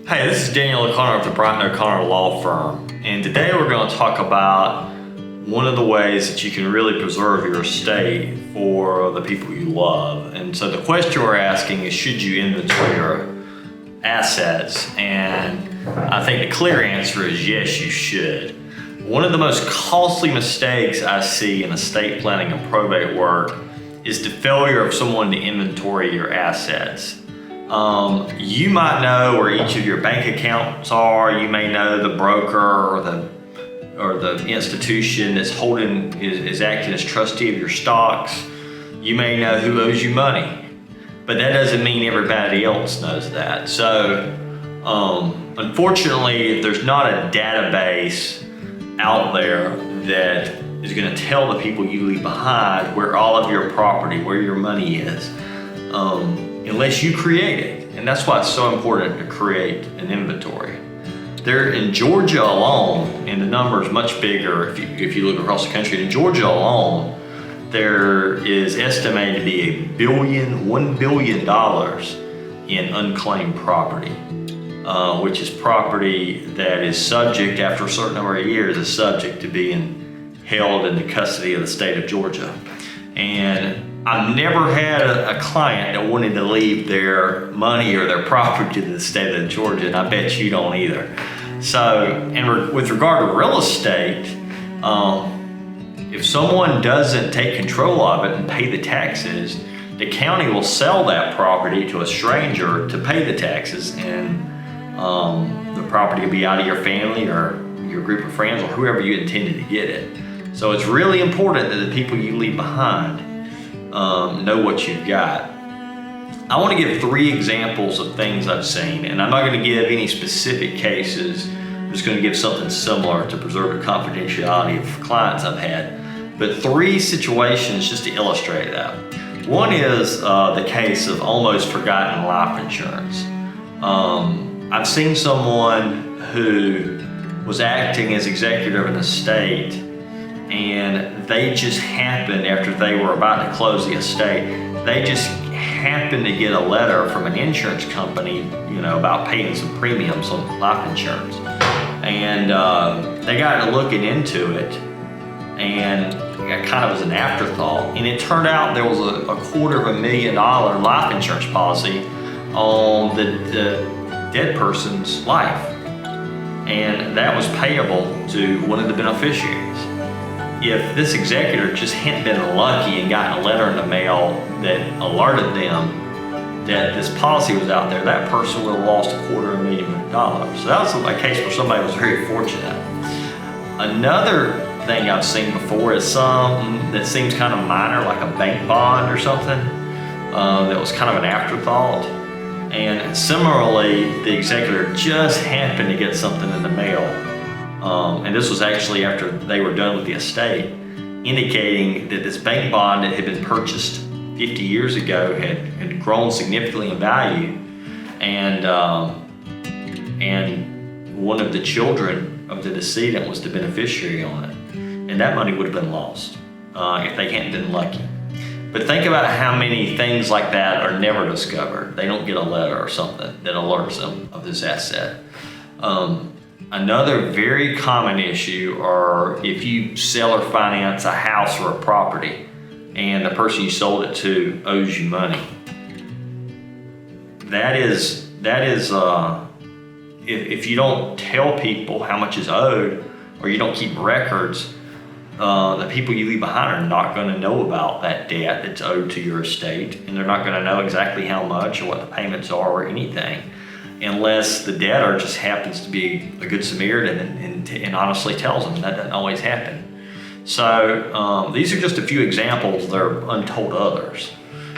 Hey, this is Daniel O'Connor of the Bryant O'Connor Law Firm, and today we're going to talk about one of the ways that you can really preserve your estate for the people you love. And so the question we're asking is, should you inventory your assets? And I think the clear answer is yes, you should. One of the most costly mistakes I see in estate planning and probate work is the failure of someone to inventory your assets. You might know where each of your bank accounts are. You may know the broker or the institution that's is acting as trustee of your stocks. You may know who owes you money, but that doesn't mean everybody else knows that. So, unfortunately, there's not a database out there that is going to tell the people you leave behind where all of your property, where your money is. Unless you create it. And that's why it's so important to create an inventory. There in Georgia alone, and the number is much bigger if you look across the country, in Georgia alone, there is estimated to be $1 billion in unclaimed property, which is property that is subject, after a certain number of years, is subject to being held in the custody of the state of Georgia. And I've never had a client that wanted to leave their money or their property to the state of Georgia, and I bet you don't either. So, and with regard to real estate, if someone doesn't take control of it and pay the taxes, the county will sell that property to a stranger to pay the taxes, and the property will be out of your family or your group of friends or whoever you intended to get it. So it's really important that the people you leave behind know what you've got. I want to give 3 examples of things I've seen, and I'm not going to give any specific cases. I'm just going to give something similar to preserve the confidentiality of clients I've had. But 3 situations just to illustrate that. One is the case of almost forgotten life insurance. I've seen someone who was acting as executor of an estate, and they just happened, after they were about to close the estate, they just happened to get a letter from an insurance company, about paying some premiums on life insurance. And they got looking into it, and it kind of was an afterthought. And it turned out there was a $250,000 life insurance policy on the dead person's life. And that was payable to one of the beneficiaries. If this executor just hadn't been lucky and gotten a letter in the mail that alerted them that this policy was out there, that person would have lost $250,000. So that was a case where somebody was very fortunate. Another thing I've seen before is something that seems kind of minor, like a bank bond or something, that was kind of an afterthought. And similarly, the executor just happened to get something in the mail. And this was actually after they were done with the estate, indicating that this bank bond that had been purchased 50 years ago had grown significantly in value, and one of the children of the decedent was the beneficiary on it, and that money would have been lost if they hadn't been lucky. But think about how many things like that are never discovered. They don't get a letter or something that alerts them of this asset. Another very common issue are if you sell or finance a house or a property and the person you sold it to owes you money. If you don't tell people how much is owed, or you don't keep records, the people you leave behind are not going to know about that debt that's owed to your estate, and they're not going to know exactly how much or what the payments are or anything, unless the debtor just happens to be a good Samaritan and honestly tells them. That doesn't always happen. So these are just a few examples. There are untold others.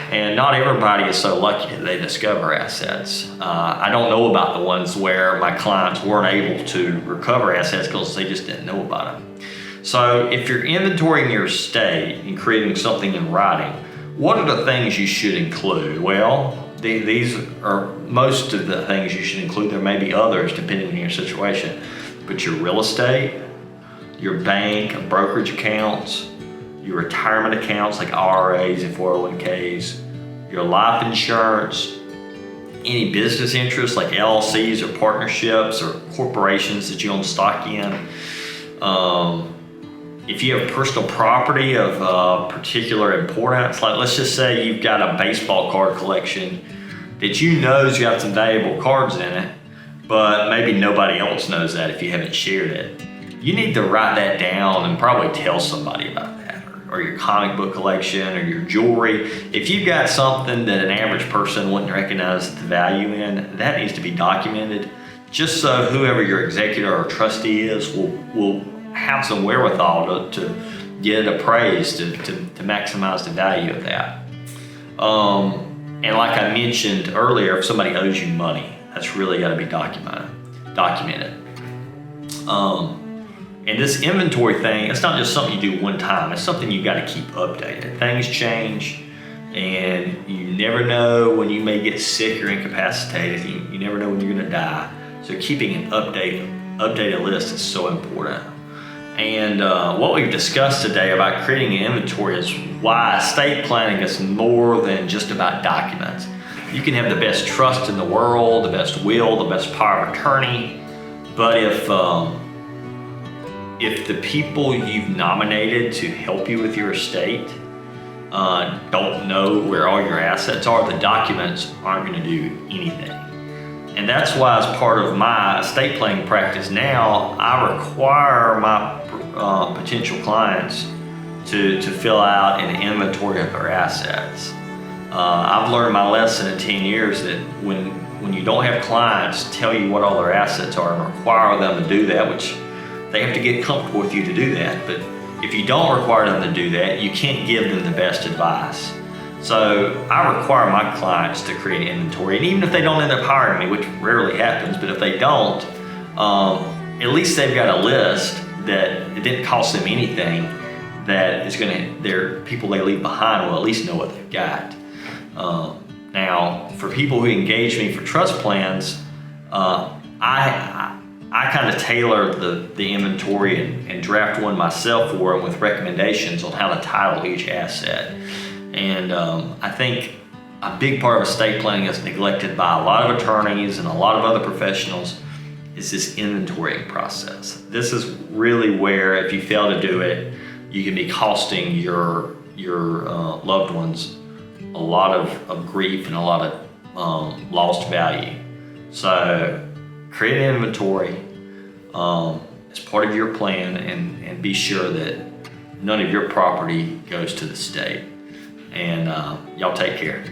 And not everybody is so lucky that they discover assets. I don't know about the ones where my clients weren't able to recover assets because they just didn't know about them. So if you're inventorying your estate and creating something in writing, what are the things you should include? Well, these are most of the things you should include. There may be others depending on your situation, but your real estate, your bank and brokerage accounts, your retirement accounts like IRAs and 401ks, your life insurance, any business interests like LLCs or partnerships or corporations that you own stock in. If you have personal property of particular importance, like let's just say you've got a baseball card collection that you know's got some valuable cards in it, but maybe nobody else knows that if you haven't shared it. You need to write that down and probably tell somebody about that, or your comic book collection or your jewelry. If you've got something that an average person wouldn't recognize the value in, that needs to be documented, just so whoever your executor or trustee is will have some wherewithal to get it appraised to maximize the value of that. And like I mentioned earlier, if somebody owes you money, that's really got to be documented. And this inventory thing, it's not just something you do one time. It's something you got to keep updated. Things change, and you never know when you may get sick or incapacitated. You never know when you're going to die. So keeping an updated list is so important. And what we've discussed today about creating an inventory is why estate planning is more than just about documents. You can have the best trust in the world, the best will, the best power of attorney, but if the people you've nominated to help you with your estate don't know where all your assets are, the documents aren't going to do anything. And that's why, as part of my estate planning practice now, I require my potential clients to fill out an inventory of their assets. I've learned my lesson in 10 years that when you don't have clients tell you what all their assets are and require them to do that, which they have to get comfortable with you to do that, but if you don't require them to do that, you can't give them the best advice. So I require my clients to create an inventory, and even if they don't end up hiring me, which rarely happens, but if they don't, at least they've got a list that it didn't cost them anything, that is their people they leave behind will at least know what they've got. Now, for people who engage me for trust plans, I kind of tailor the inventory and draft one myself for them with recommendations on how to title each asset. And I think a big part of estate planning is neglected by a lot of attorneys and a lot of other professionals is this inventorying process. This is really where, if you fail to do it, you can be costing your loved ones a lot of grief and a lot of lost value. So create an inventory as part of your plan, and be sure that none of your property goes to the state. And y'all take care.